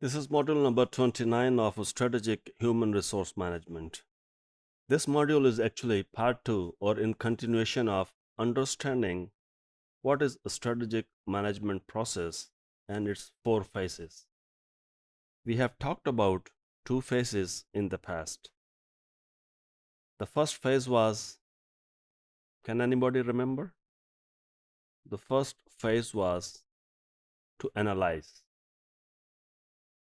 This is module number 29 of Strategic Human Resource Management. This module is actually part 2 or in continuation of understanding what is a strategic management process and its 4 phases. We have talked about 2 phases in the past. The first phase was, can anybody remember? The first phase was to analyze.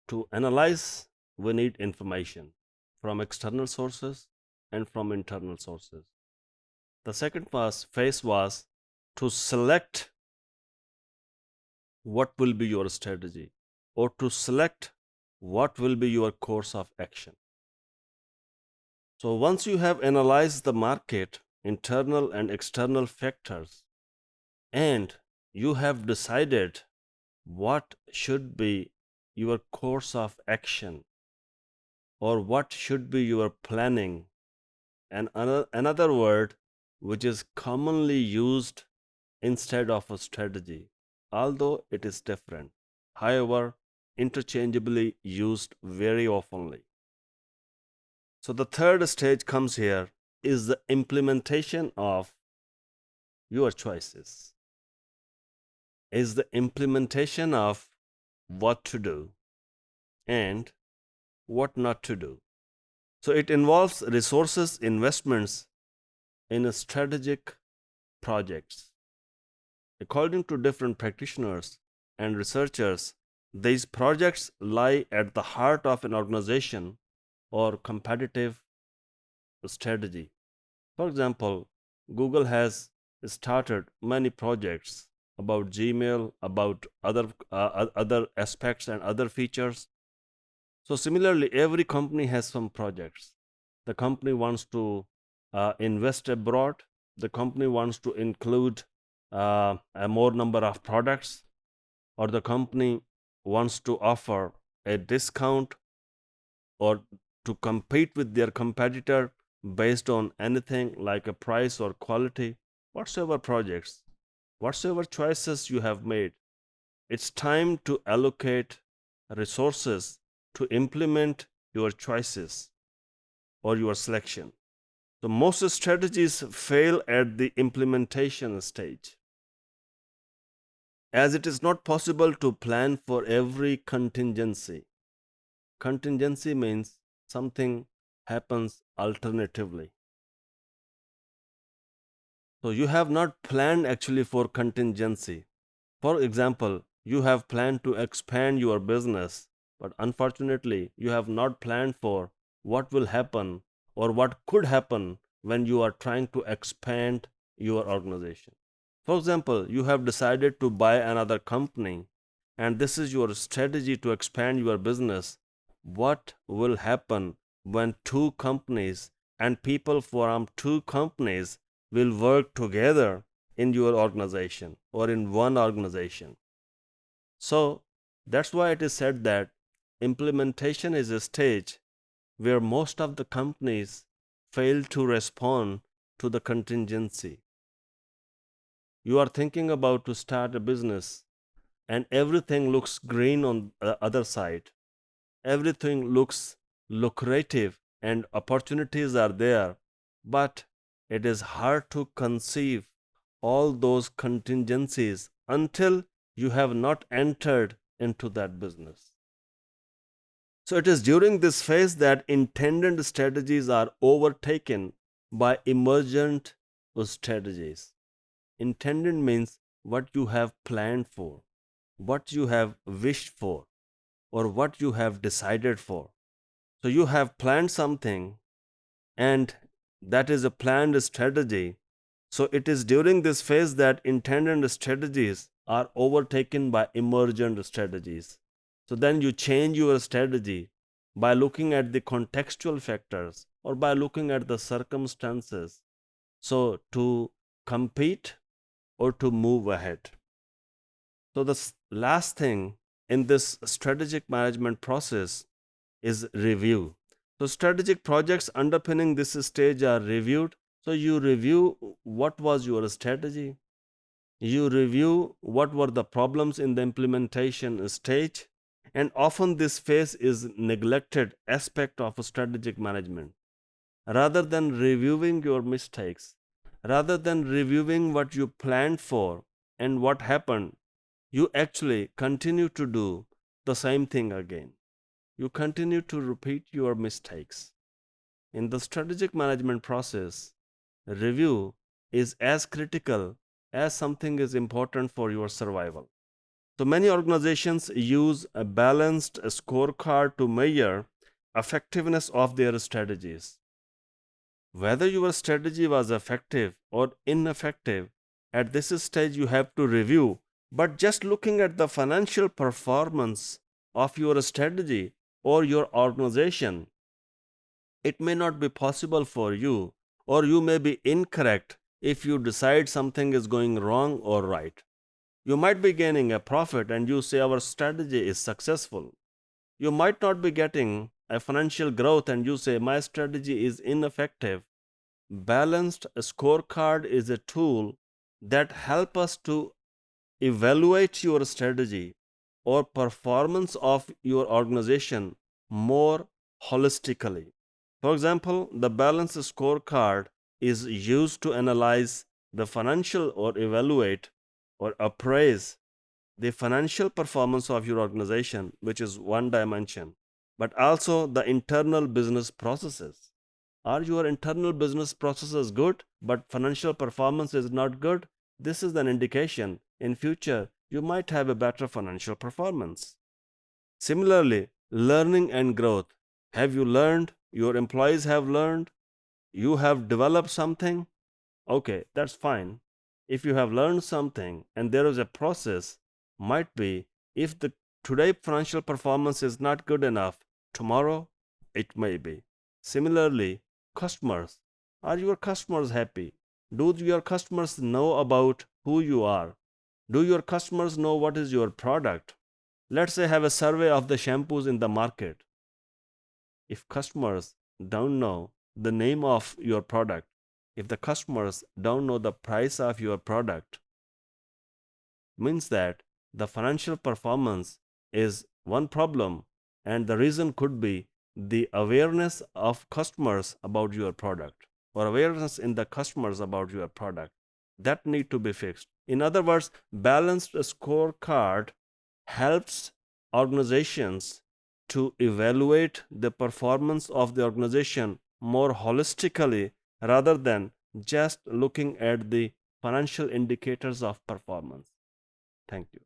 To analyze, we need information from external sources and from internal sources. The second phase was to select what will be your strategy or to select what will be your course of action. So once you have analyzed the market, internal and external factors, and you have decided what should be your course of action or what should be your planning, and another word which is commonly used instead of a strategy, although it is different, however, interchangeably used very oftenly. So the third stage comes here is the implementation of your choices, is the implementation of what to do and what not to do. So it involves resources, investments in strategic projects. According to different practitioners and researchers, these projects lie at the heart of an organization or competitive strategy. For example, Google has started many projects about Gmail, about other aspects and other features. So similarly, every company has some projects. The company wants to invest abroad. The company wants to include a more number of products, or the company wants to offer a discount or to compete with their competitor based on anything like a price or quality. Whatsoever projects, whatsoever choices you have made, it's time to allocate resources to implement your choices or your selection. So most strategies fail at the implementation stage, as it is not possible to plan for every contingency. Contingency means something happens alternatively. So you have not planned actually for contingency. For example, you have planned to expand your business, but unfortunately, you have not planned for what will happen or what could happen when you are trying to expand your organization. For example, you have decided to buy another company, and this is your strategy to expand your business. What will happen when two companies and people from two companies will work together in your organization or in one organization? So that's why it is said that implementation is a stage where most of the companies fail to respond to the contingency. You are thinking about to start a business and everything looks green on the other side. Everything looks lucrative and opportunities are there, but it is hard to conceive all those contingencies until you have not entered into that business. So it is during this phase that intended strategies are overtaken by emergent strategies. Intended means what you have planned for, what you have wished for, or what you have decided for. So you have planned something, and that is a planned strategy. So it is during this phase that intended strategies are overtaken by emergent strategies. So then you change your strategy by looking at the contextual factors or by looking at the circumstances. So to compete or to move ahead. So the last thing in this strategic management process is review. So strategic projects underpinning this stage are reviewed. So you review what was your strategy. You review what were the problems in the implementation stage, And often this phase is neglected aspect of strategic management. Rather than reviewing your mistakes, rather than reviewing what you planned for and what happened, you actually continue to do the same thing again. You continue to repeat your mistakes. In the strategic management process, review is as critical as something is important for your survival. So many organizations use a balanced scorecard to measure effectiveness of their strategies. Whether your strategy was effective or ineffective, at this stage you have to review. But just looking at the financial performance of your strategy or your organization, it may not be possible for you, or you may be incorrect if you decide something is going wrong or right. You might be gaining a profit and you say our strategy is successful. You might not be getting a financial growth and you say my strategy is ineffective. Balanced scorecard is a tool that help us to evaluate your strategy or performance of your organization more holistically. For example, the balance scorecard is used to analyze the financial or evaluate or appraise the financial performance of your organization, which is one dimension, but also the internal business processes. Are your internal business processes good, but financial performance is not good? This is an indication in future you might have a better financial performance. Similarly, learning and growth. Have you learned? Your employees have learned? You have developed something? Okay, that's fine. If you have learned something and there is a process, might be if the today financial performance is not good enough, tomorrow it may be. Similarly, customers. Are your customers happy? Do your customers know about who you are? Do your customers know what is your product? Let's say have a survey of the shampoos in the market. If customers don't know the name of your product, if the customers don't know the price of your product, means that the financial performance is one problem, and the reason could be the awareness of customers about your product or awareness in the customers about your product that need to be fixed. In other words, balanced scorecard helps organizations to evaluate the performance of the organization more holistically rather than just looking at the financial indicators of performance. Thank you.